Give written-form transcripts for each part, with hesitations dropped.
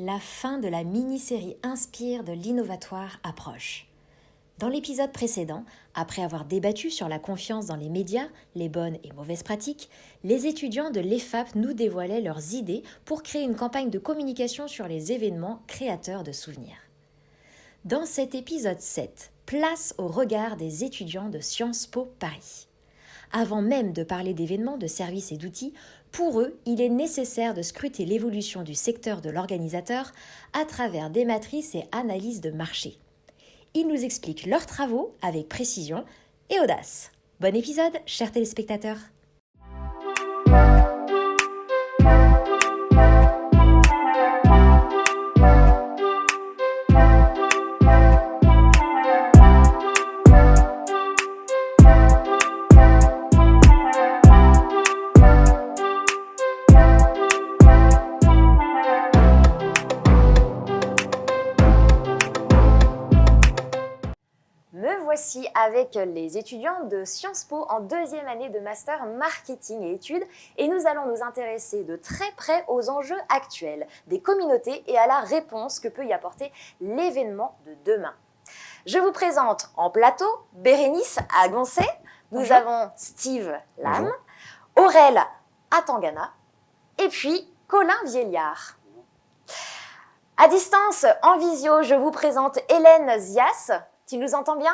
La fin de la mini-série Inspire de l'Innovatoire approche. Dans l'épisode précédent, après avoir débattu sur la confiance dans les médias, les bonnes et mauvaises pratiques, les étudiants de l'EFAP nous dévoilaient leurs idées pour créer une campagne de communication sur les événements créateurs de souvenirs. Dans cet épisode 7, place au regard des étudiants de Sciences Po Paris. Avant même de parler d'événements, de services et d'outils, pour eux, il est nécessaire de scruter l'évolution du secteur de l'organisateur à travers des matrices et analyses de marché. Ils nous expliquent leurs travaux avec précision et audace. Bon épisode, chers téléspectateurs! Voici avec les étudiants de Sciences Po en deuxième année de master marketing et études et nous allons nous intéresser de très près aux enjeux actuels des communautés et à la réponse que peut y apporter l'événement de demain. Je vous présente en plateau Bérénice Agoncé, nous avons Steve Lam, Aurel Atangana et puis Colin Vieillard. À distance, en visio, je vous présente Hélène Zias. Tu nous entends bien ?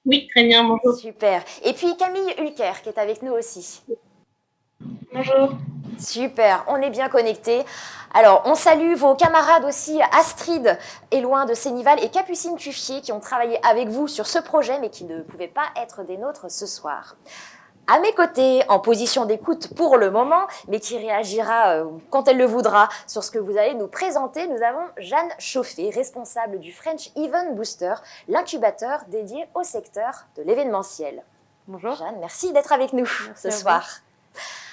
Oui, très bien, bonjour. Super. Et puis Camille Hulker qui est avec nous aussi. Bonjour. Super, on est bien connectés. Alors, on salue vos camarades aussi, Astrid Éloin de Sénival et Capucine Tuffier qui ont travaillé avec vous sur ce projet mais qui ne pouvaient pas être des nôtres ce soir. À mes côtés, en position d'écoute pour le moment, mais qui réagira quand elle le voudra sur ce que vous allez nous présenter, nous avons Jeanne Chauffé, responsable du French Event Booster, l'incubateur dédié au secteur de l'événementiel. Bonjour. Jeanne, merci d'être avec nous ce soir.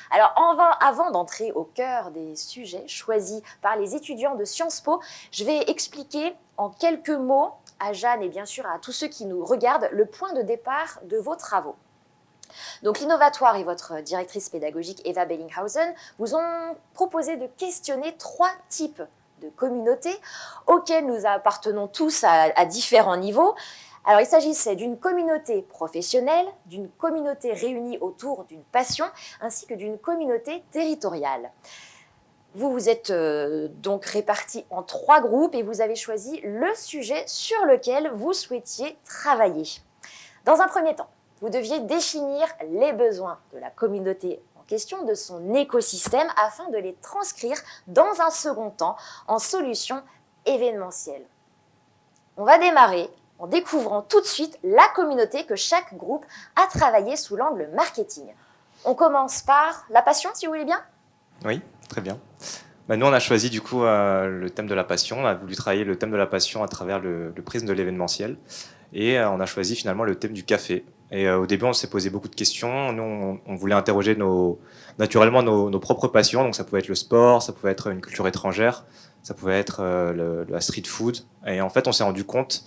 Alors, avant d'entrer au cœur des sujets choisis par les étudiants de Sciences Po, je vais expliquer en quelques mots à Jeanne et bien sûr à tous ceux qui nous regardent le point de départ de vos travaux. Donc l'Innovatoire et votre directrice pédagogique Eva Bellinghausen vous ont proposé de questionner 3 types de communautés auxquelles nous appartenons tous à différents niveaux. Alors il s'agissait d'une communauté professionnelle, d'une communauté réunie autour d'une passion, ainsi que d'une communauté territoriale. Vous vous êtes donc répartis en 3 groupes et vous avez choisi le sujet sur lequel vous souhaitiez travailler. Dans un premier temps, vous deviez définir les besoins de la communauté en question, de son écosystème, afin de les transcrire dans un second temps en solutions événementielles. On va démarrer en découvrant tout de suite la communauté que chaque groupe a travaillé sous l'angle marketing. On commence par la passion, si vous voulez bien ? Oui, très bien. Nous, on a choisi du coup le thème de la passion. On a voulu travailler le thème de la passion à travers le prisme de l'événementiel. Et on a choisi finalement le thème du café. Et au début, on s'est posé beaucoup de questions. Nous, on voulait interroger naturellement nos propres passions. Donc, ça pouvait être le sport, ça pouvait être une culture étrangère, ça pouvait être la street food. Et en fait, on s'est rendu compte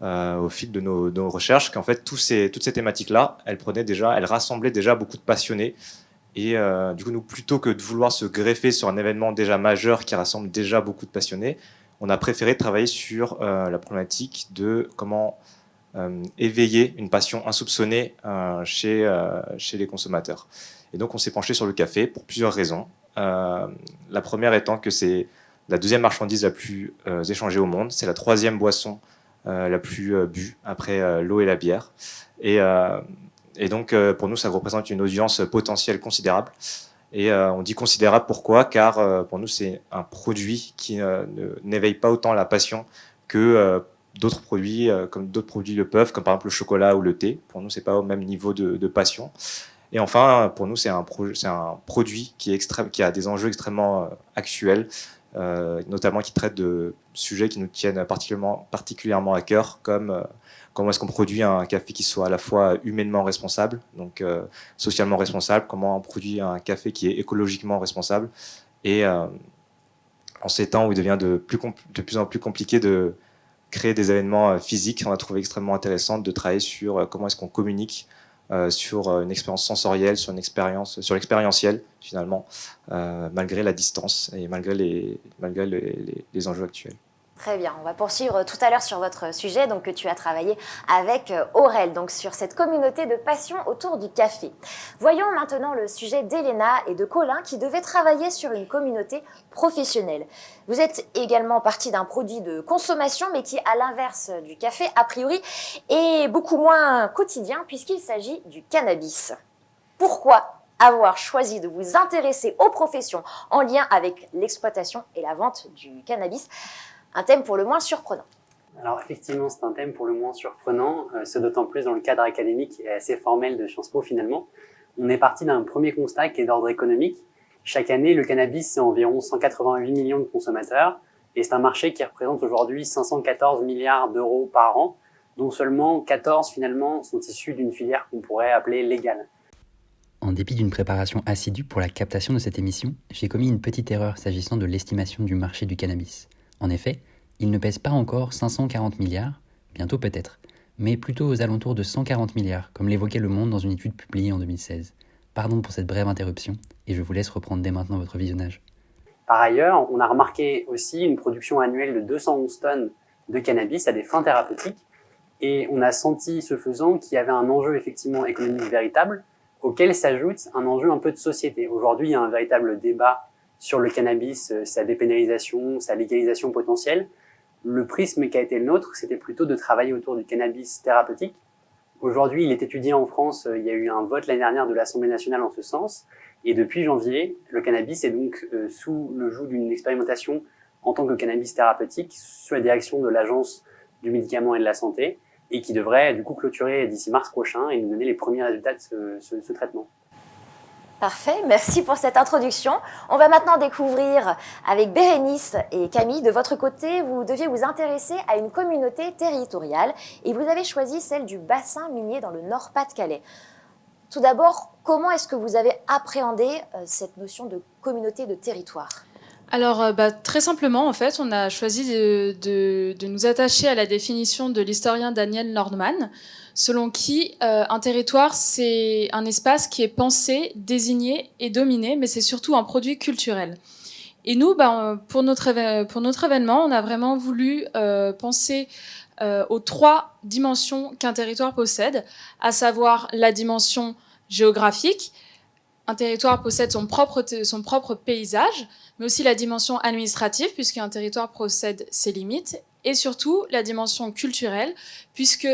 au fil de nos recherches qu'en fait, toutes ces thématiques-là, elles rassemblaient déjà beaucoup de passionnés. Et du coup, nous, plutôt que de vouloir se greffer sur un événement déjà majeur qui rassemble déjà beaucoup de passionnés, on a préféré travailler sur la problématique de comment éveiller une passion insoupçonnée chez les consommateurs. Et donc on s'est penché sur le café pour plusieurs raisons. La première étant que c'est la deuxième marchandise la plus échangée au monde, c'est la 3e boisson la plus bue après l'eau et la bière. Et donc pour nous ça représente une audience potentielle considérable. Et on dit considérable pourquoi ? Car pour nous c'est un produit qui n'éveille pas autant la passion que d'autres produits, comme d'autres produits le peuvent, comme par exemple le chocolat ou le thé. Pour nous, c'est pas au même niveau de passion. Et enfin, pour nous, c'est un produit qui a des enjeux extrêmement actuels, notamment qui traite de sujets qui nous tiennent particulièrement à cœur, comme comment est-ce qu'on produit un café qui soit à la fois humainement responsable, donc socialement responsable, comment on produit un café qui est écologiquement responsable, et en ces temps où il devient de plus en plus compliqué de créer des événements physiques, on a trouvé extrêmement intéressant de travailler sur comment est-ce qu'on communique sur une expérience sensorielle, sur l'expérientiel finalement, malgré la distance et malgré les enjeux actuels. Très bien, on va poursuivre tout à l'heure sur votre sujet donc, que tu as travaillé avec Aurel, donc sur cette communauté de passion autour du café. Voyons maintenant le sujet d'Elena et de Colin qui devaient travailler sur une communauté professionnelle. Vous êtes également partie d'un produit de consommation mais qui, à l'inverse du café, a priori, est beaucoup moins quotidien puisqu'il s'agit du cannabis. Pourquoi avoir choisi de vous intéresser aux professions en lien avec l'exploitation et la vente du cannabis ? Un thème pour le moins surprenant. Alors effectivement, c'est un thème pour le moins surprenant, ce d'autant plus dans le cadre académique et assez formel de Sciences Po finalement. On est parti d'un premier constat qui est d'ordre économique. Chaque année, le cannabis, c'est environ 188 millions de consommateurs et c'est un marché qui représente aujourd'hui 514 milliards d'euros par an, dont seulement 14 finalement sont issus d'une filière qu'on pourrait appeler légale. En dépit d'une préparation assidue pour la captation de cette émission, j'ai commis une petite erreur s'agissant de l'estimation du marché du cannabis. En effet, il ne pèse pas encore 540 milliards, bientôt peut-être, mais plutôt aux alentours de 140 milliards, comme l'évoquait Le Monde dans une étude publiée en 2016. Pardon pour cette brève interruption, et je vous laisse reprendre dès maintenant votre visionnage. Par ailleurs, on a remarqué aussi une production annuelle de 211 tonnes de cannabis à des fins thérapeutiques, et on a senti, ce faisant, qu'il y avait un enjeu effectivement économique véritable, auquel s'ajoute un enjeu un peu de société. Aujourd'hui, il y a un véritable débat sur le cannabis, sa dépénalisation, sa légalisation potentielle. Le prisme qui a été le nôtre, c'était plutôt de travailler autour du cannabis thérapeutique. Aujourd'hui, il est étudié en France, il y a eu un vote l'année dernière de l'Assemblée nationale en ce sens, et depuis janvier, le cannabis est donc sous le joug d'une expérimentation en tant que cannabis thérapeutique, sous la direction de l'Agence du médicament et de la santé, et qui devrait du coup clôturer d'ici mars prochain et nous donner les premiers résultats de ce traitement. Parfait, merci pour cette introduction. On va maintenant découvrir avec Bérénice et Camille, de votre côté, vous deviez vous intéresser à une communauté territoriale et vous avez choisi celle du bassin minier dans le Nord-Pas-de-Calais. Tout d'abord, comment est-ce que vous avez appréhendé cette notion de communauté de territoire ? Alors, très simplement, en fait, on a choisi de nous attacher à la définition de l'historien Daniel Nordman, selon qui un territoire, c'est un espace qui est pensé, désigné et dominé, mais c'est surtout un produit culturel. Et nous, pour notre événement, on a vraiment voulu penser aux 3 dimensions qu'un territoire possède, à savoir la dimension géographique. Un territoire possède son propre paysage, mais aussi la dimension administrative, puisqu'un territoire possède ses limites, et surtout la dimension culturelle, puisque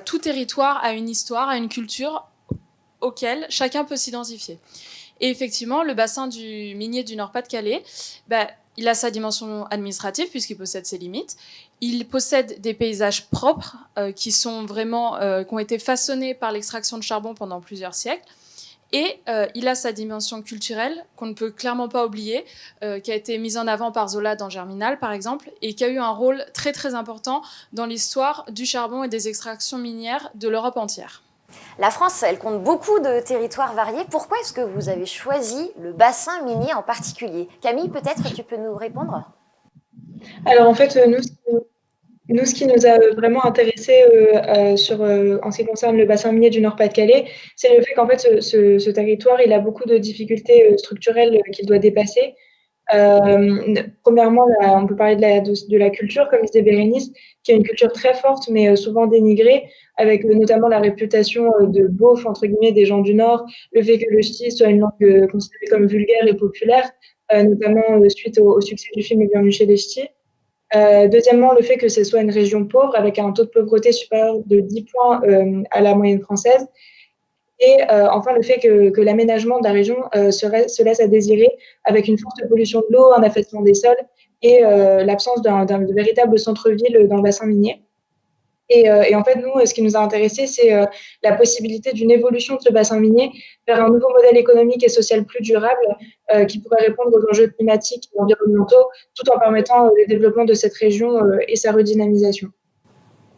tout territoire a une histoire, a une culture auquel chacun peut s'identifier. Et effectivement, le bassin du minier du Nord-Pas-de-Calais, il a sa dimension administrative, puisqu'il possède ses limites. Il possède des paysages propres qui ont été façonnés par l'extraction de charbon pendant plusieurs siècles. Et il a sa dimension culturelle, qu'on ne peut clairement pas oublier, qui a été mise en avant par Zola dans Germinal, par exemple, et qui a eu un rôle très très important dans l'histoire du charbon et des extractions minières de l'Europe entière. La France, elle compte beaucoup de territoires variés. Pourquoi est-ce que vous avez choisi le bassin minier en particulier ? Camille, peut-être tu peux nous répondre ? Alors en fait, nous, ce qui nous a vraiment intéressé en ce qui concerne le bassin minier du Nord-Pas-de-Calais, c'est le fait qu'en fait, ce territoire, il a beaucoup de difficultés structurelles qu'il doit dépasser. Premièrement, on peut parler de la culture, comme disait Bérénice, qui a une culture très forte, mais souvent dénigrée, avec notamment la réputation de beauf, entre guillemets, des gens du Nord, le fait que le ch'ti soit une langue considérée comme vulgaire et populaire, notamment suite au succès du film Le Bienvenu chez les Ch'tis. Deuxièmement, le fait que ce soit une région pauvre avec un taux de pauvreté supérieur de 10 points à la moyenne française. Et enfin, le fait que l'aménagement de la région se laisse à désirer avec une forte pollution de l'eau, un affaissement des sols et l'absence d'un véritable centre-ville dans le bassin minier. Et en fait, nous, ce qui nous a intéressés, c'est la possibilité d'une évolution de ce bassin minier vers un nouveau modèle économique et social plus durable qui pourrait répondre aux enjeux climatiques et environnementaux tout en permettant le développement de cette région et sa redynamisation.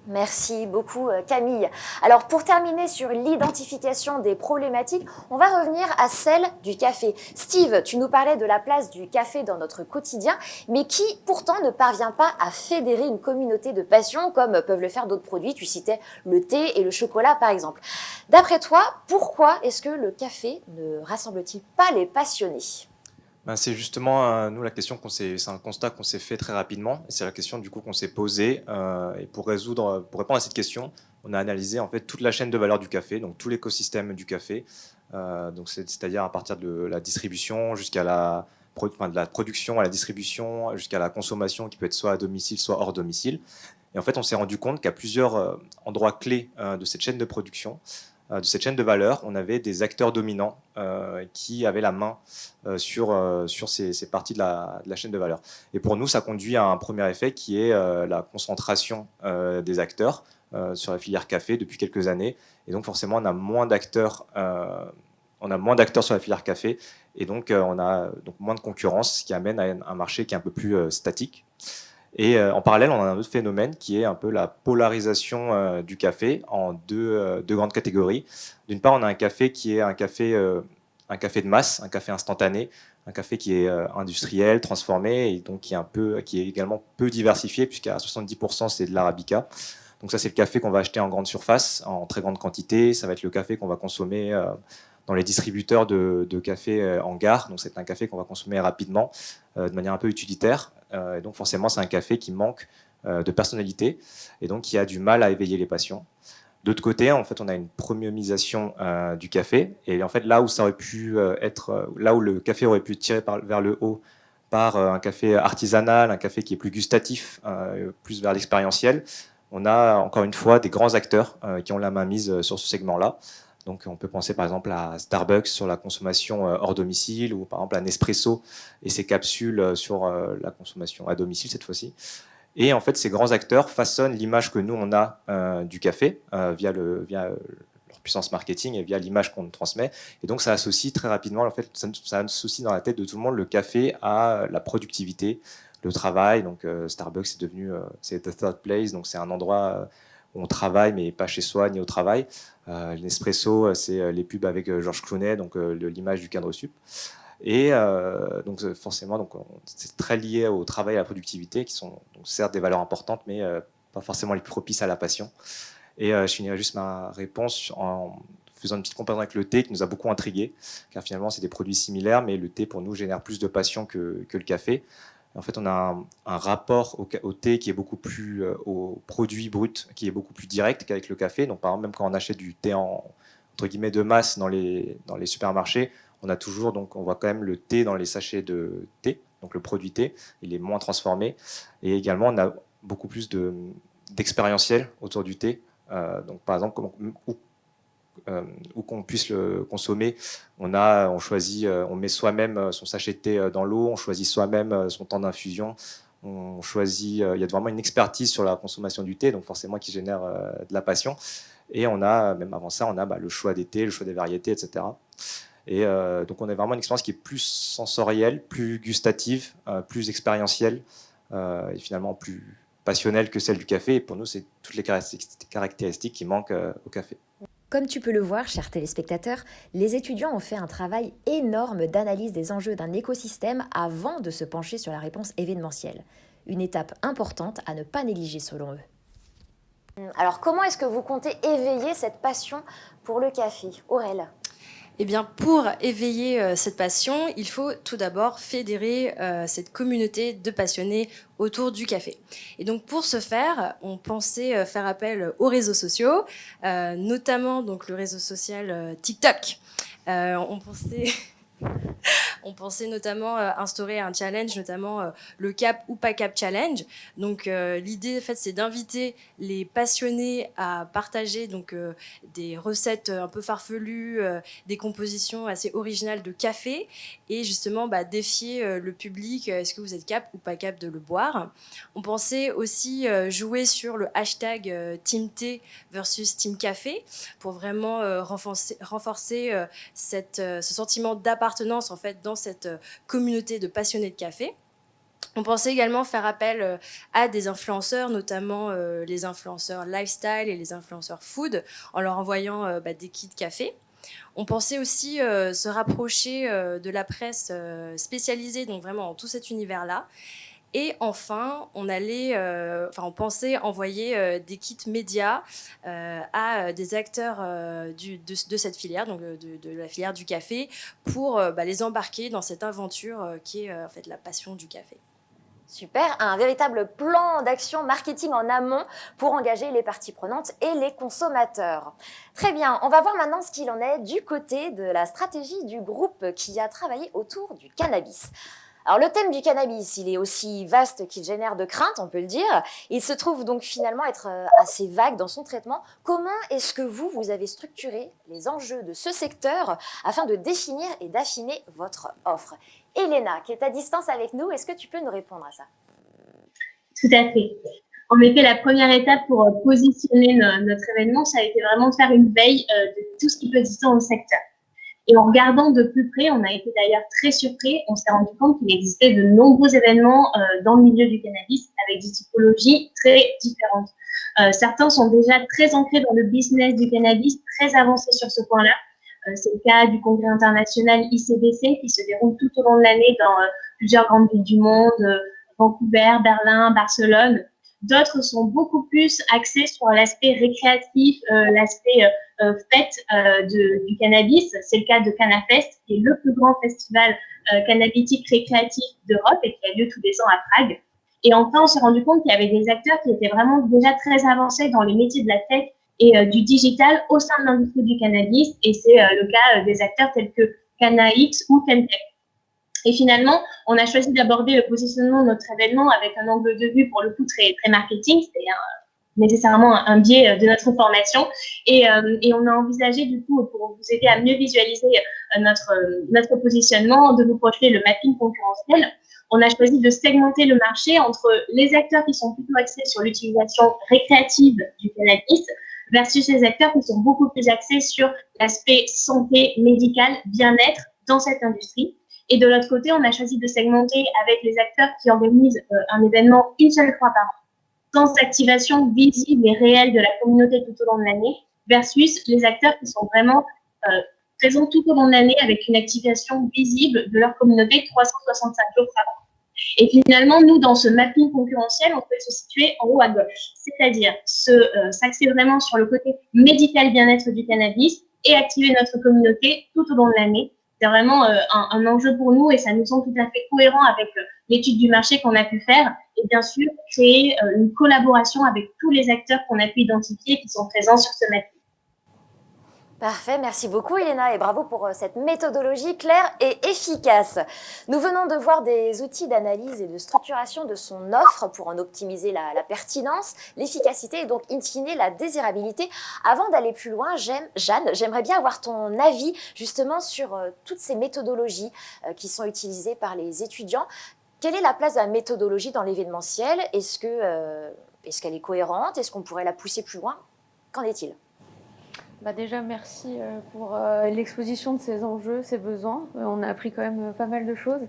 Merci beaucoup Camille. Alors pour terminer sur l'identification des problématiques, on va revenir à celle du café. Steve, tu nous parlais de la place du café dans notre quotidien, mais qui pourtant ne parvient pas à fédérer une communauté de passion comme peuvent le faire d'autres produits. Tu citais le thé et le chocolat par exemple. D'après toi, pourquoi est-ce que le café ne rassemble-t-il pas les passionnés ? Ben, c'est justement, nous, la question c'est un constat qu'on s'est fait très rapidement, et c'est la question du coup qu'on s'est posée. Et pour répondre à cette question, on a analysé en fait toute la chaîne de valeur du café, donc tout l'écosystème du café, donc c'est-à-dire à partir de la distribution jusqu'à de la production à la distribution, jusqu'à la consommation qui peut être soit à domicile, soit hors domicile. Et en fait, on s'est rendu compte qu'à plusieurs endroits clés de cette chaîne de production, de cette chaîne de valeur, on avait des acteurs dominants qui avaient la main sur ces parties de la chaîne de valeur. Et pour nous, ça conduit à un premier effet qui est la concentration des acteurs sur la filière café depuis quelques années. Et donc forcément, on a moins d'acteurs sur la filière café, et donc on a donc moins de concurrence, ce qui amène à un marché qui est un peu plus statique. Et en parallèle, on a un autre phénomène qui est un peu la polarisation du café en deux grandes catégories. D'une part, on a un café qui est un café de masse, un café instantané, un café qui est industriel, transformé, et donc qui est également peu diversifié, puisqu'à 70% c'est de l'arabica. Donc ça, c'est le café qu'on va acheter en grande surface, en très grande quantité. Ça va être le café qu'on va consommer dans les distributeurs de café en gare. Donc c'est un café qu'on va consommer rapidement, de manière un peu utilitaire. Et donc forcément, c'est un café qui manque de personnalité et donc qui a du mal à éveiller les passions. D'autre côté, en fait, on a une premiumisation du café, et en fait, là où ça aurait pu là où le café aurait pu tirer vers le haut par un café artisanal, un café qui est plus gustatif, plus vers l'expérientiel, on a encore une fois des grands acteurs qui ont la main mise sur ce segment-là. Donc on peut penser par exemple à Starbucks sur la consommation hors domicile, ou par exemple à Nespresso et ses capsules sur la consommation à domicile cette fois-ci. Et en fait, ces grands acteurs façonnent l'image que nous on a du café via leur puissance marketing et via l'image qu'on transmet. Et donc ça associe très rapidement, en fait, ça associe dans la tête de tout le monde le café à la productivité, le travail. Donc Starbucks c'est devenu c'est the third place, donc c'est un endroit où on travaille mais pas chez soi ni au travail. Nespresso, c'est les pubs avec George Clooney, donc l'image du cadre sup. Et donc forcément, c'est très lié au travail et à la productivité, qui sont donc, certes des valeurs importantes, mais pas forcément les plus propices à la passion. Et je finirai juste ma réponse en faisant une petite comparaison avec le thé qui nous a beaucoup intrigués, car finalement c'est des produits similaires, mais le thé pour nous génère plus de passion que le café. En fait, on a un rapport au thé qui est beaucoup plus au produit brut, qui est beaucoup plus direct qu'avec le café. Donc, par exemple, même quand on achète du thé entre guillemets de masse dans les supermarchés, on a toujours, donc, on voit quand même le thé dans les sachets de thé, donc le produit thé, il est moins transformé. Et également, on a beaucoup plus d'expérientiel autour du thé. Donc, par exemple, où qu'on puisse le consommer, on choisit, on met soi-même son sachet de thé dans l'eau, on choisit soi-même son temps d'infusion, on choisit, il y a vraiment une expertise sur la consommation du thé, donc forcément qui génère de la passion. Et on a, même avant ça, on a le choix des thés, le choix des variétés, etc. Et donc on a vraiment une expérience qui est plus sensorielle, plus gustative, plus expérientielle, et finalement plus passionnelle que celle du café. Et pour nous, c'est toutes les caractéristiques qui manquent au café. Comme tu peux le voir, chers téléspectateurs, les étudiants ont fait un travail énorme d'analyse des enjeux d'un écosystème avant de se pencher sur la réponse événementielle. Une étape importante à ne pas négliger selon eux. Alors comment est-ce que vous comptez éveiller cette passion pour le café ? Aurèle ? Eh bien, pour éveiller cette passion, il faut tout d'abord fédérer cette communauté de passionnés autour du café. Et donc, pour ce faire, on pensait faire appel aux réseaux sociaux, notamment donc, le réseau social TikTok. On pensait notamment instaurer un challenge, notamment le Cap ou pas Cap Challenge. Donc l'idée, en fait, c'est d'inviter les passionnés à partager donc des recettes un peu farfelues, des compositions assez originales de café, et justement défier le public. Est-ce que vous êtes cap ou pas cap de le boire ? On pensait aussi jouer sur le hashtag Team Thé versus Team Café pour vraiment renforcer ce sentiment d'appartenance en fait dans cette communauté de passionnés de café. On pensait également faire appel à des influenceurs, notamment les influenceurs lifestyle et les influenceurs food, en leur envoyant des kits café. On pensait aussi se rapprocher de la presse spécialisée, donc vraiment dans tout cet univers-là. Et enfin, on pensait envoyer des kits médias à des acteurs de cette filière, donc de la filière du café, pour les embarquer dans cette aventure qui est en fait la passion du café. Super, un véritable plan d'action marketing en amont pour engager les parties prenantes et les consommateurs. Très bien, on va voir maintenant ce qu'il en est du côté de la stratégie du groupe qui a travaillé autour du cannabis. Alors le thème du cannabis, il est aussi vaste qu'il génère de craintes, on peut le dire. Il se trouve donc finalement être assez vague dans son traitement. Comment est-ce que vous avez structuré les enjeux de ce secteur afin de définir et d'affiner votre offre? Elena, qui est à distance avec nous, est-ce que tu peux nous répondre à ça? Tout à fait. En effet, la première étape pour positionner notre événement, ça a été vraiment de faire une veille de tout ce qui peut exister dans le secteur. Et en regardant de plus près, on a été d'ailleurs très surpris, on s'est rendu compte qu'il existait de nombreux événements dans le milieu du cannabis avec des typologies très différentes. Certains sont déjà très ancrés dans le business du cannabis, très avancés sur ce point-là. C'est le cas du congrès international ICBC qui se déroule tout au long de l'année dans plusieurs grandes villes du monde, Vancouver, Berlin, Barcelone. D'autres sont beaucoup plus axés sur l'aspect récréatif, l'aspect fête du cannabis. C'est le cas de Cannafest, qui est le plus grand festival cannabitique récréatif d'Europe et qui a lieu tous les ans à Prague. Et enfin, on s'est rendu compte qu'il y avait des acteurs qui étaient vraiment déjà très avancés dans les métiers de la tech et du digital au sein de l'industrie du cannabis. Et c'est le cas des acteurs tels que CannaX ou Kentech. Et finalement, on a choisi d'aborder le positionnement de notre événement avec un angle de vue, pour le coup, très, très marketing. C'est nécessairement un biais de notre formation. Et on a envisagé, du coup, pour vous aider à mieux visualiser notre positionnement, de vous projeter le mapping concurrentiel. On a choisi de segmenter le marché entre les acteurs qui sont plutôt axés sur l'utilisation récréative du cannabis versus les acteurs qui sont beaucoup plus axés sur l'aspect santé, médical, bien-être dans cette industrie. Et de l'autre côté, on a choisi de segmenter avec les acteurs qui organisent un événement une seule fois par an, sans activation visible et réelle de la communauté tout au long de l'année, versus les acteurs qui sont vraiment présents tout au long de l'année avec une activation visible de leur communauté 365 jours par an. Et finalement, nous, dans ce mapping concurrentiel, on peut se situer en haut à gauche, c'est-à-dire s'axer vraiment sur le côté médical bien-être du cannabis et activer notre communauté tout au long de l'année. C'est vraiment un enjeu pour nous et ça nous semble tout à fait cohérent avec l'étude du marché qu'on a pu faire et bien sûr créer une collaboration avec tous les acteurs qu'on a pu identifier qui sont présents sur ce mapping. Parfait, merci beaucoup Elena et bravo pour cette méthodologie claire et efficace. Nous venons de voir des outils d'analyse et de structuration de son offre pour en optimiser la pertinence, l'efficacité et donc in fine la désirabilité. Avant d'aller plus loin, Jeanne, j'aimerais bien avoir ton avis justement sur toutes ces méthodologies qui sont utilisées par les étudiants. Quelle est la place de la méthodologie dans l'événementiel? Est-ce qu'elle est cohérente? Est-ce qu'on pourrait la pousser plus loin? Qu'en est-il? Déjà, merci pour l'exposition de ces enjeux, ces besoins. On a appris quand même pas mal de choses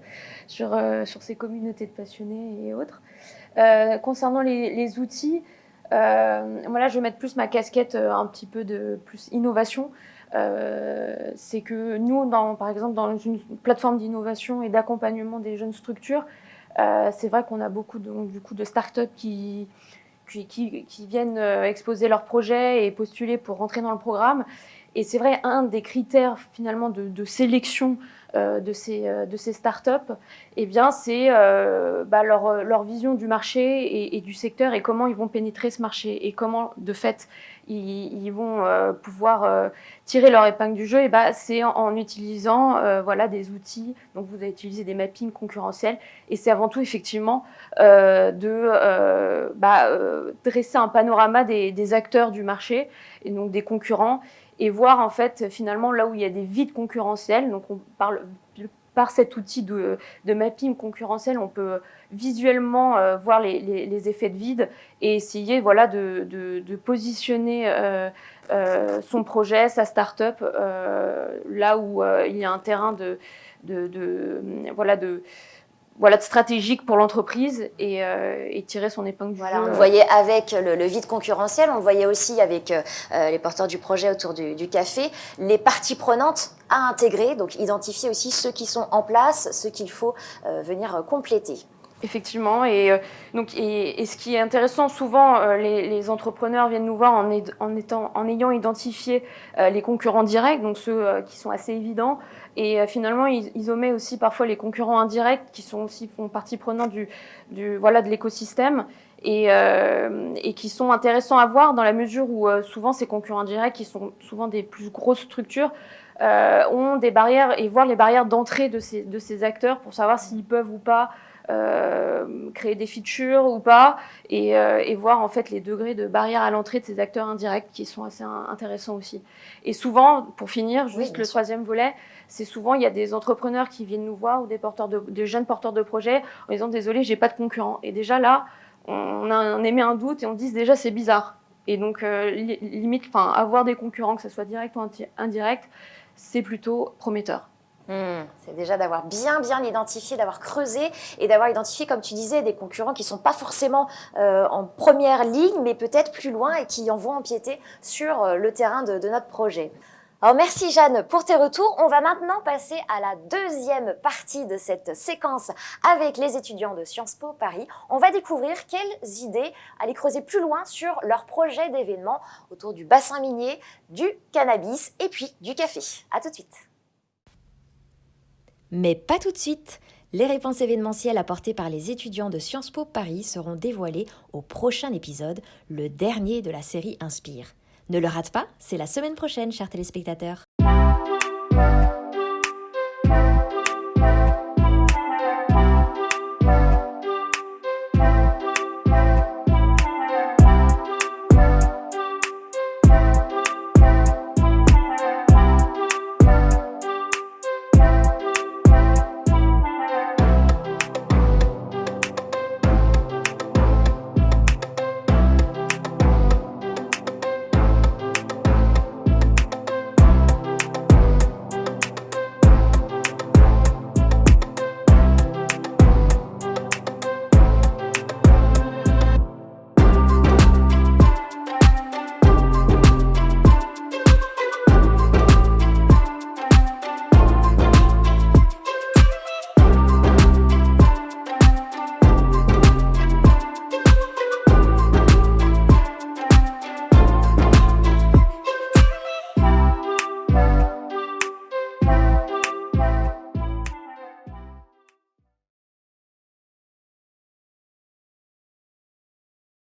sur ces communautés de passionnés et autres. Concernant les outils, là, je vais mettre plus ma casquette un petit peu de plus innovation. C'est que nous, par exemple, dans une plateforme d'innovation et d'accompagnement des jeunes structures, c'est vrai qu'on a beaucoup de startups qui viennent exposer leurs projets et postuler pour rentrer dans le programme. Et c'est vrai, un des critères finalement de sélection de ces startups, c'est leur vision du marché et du secteur et comment ils vont pénétrer ce marché et comment, de fait, ils vont pouvoir tirer leur épingle du jeu. C'est en utilisant des outils. Donc, vous avez utilisé des mappings concurrentiels et c'est avant tout effectivement dresser un panorama des acteurs du marché et donc des concurrents et voir en fait finalement là où il y a des vides concurrentiels. Donc on parle par cet outil de mapping concurrentiel, on peut visuellement voir les effets de vide et essayer de positionner son projet, sa start-up stratégique pour l'entreprise et tirer son épingle du Voilà, jeu. on le voyait avec le vide concurrentiel, on le voyait aussi avec les porteurs du projet autour du café, les parties prenantes à intégrer, donc identifier aussi ceux qui sont en place, ceux qu'il faut venir compléter. Effectivement, et ce qui est intéressant, souvent les entrepreneurs viennent nous voir en ayant identifié les concurrents directs, donc ceux qui sont assez évidents, et finalement ils omettent aussi parfois les concurrents indirects qui font partie prenante de l'écosystème et qui sont intéressants à voir dans la mesure où souvent ces concurrents directs, qui sont souvent des plus grosses structures, ont des barrières et voir les barrières d'entrée de ces acteurs pour savoir s'ils peuvent ou pas créer des features ou pas et voir en fait les degrés de barrière à l'entrée de ces acteurs indirects qui sont assez intéressants aussi. Et souvent, pour finir, juste le troisième volet, c'est souvent il y a des entrepreneurs qui viennent nous voir ou des jeunes porteurs de projets en disant désolé, j'ai pas de concurrent. Et déjà là, on émet un doute et on dit déjà c'est bizarre. Et donc limite, avoir des concurrents, que ce soit direct ou indirect, c'est plutôt prometteur. C'est déjà d'avoir bien identifié, d'avoir creusé et d'avoir identifié, comme tu disais, des concurrents qui ne sont pas forcément en première ligne, mais peut-être plus loin et qui en vont empiéter sur le terrain de notre projet. Alors merci Jeanne pour tes retours. On va maintenant passer à la deuxième partie de cette séquence avec les étudiants de Sciences Po Paris. On va découvrir quelles idées aller creuser plus loin sur leur projet d'événement autour du bassin minier, du cannabis et puis du café. À tout de suite. Mais pas tout de suite. Les réponses événementielles apportées par les étudiants de Sciences Po Paris seront dévoilées au prochain épisode, le dernier de la série Inspire. Ne le rate pas, c'est la semaine prochaine, chers téléspectateurs.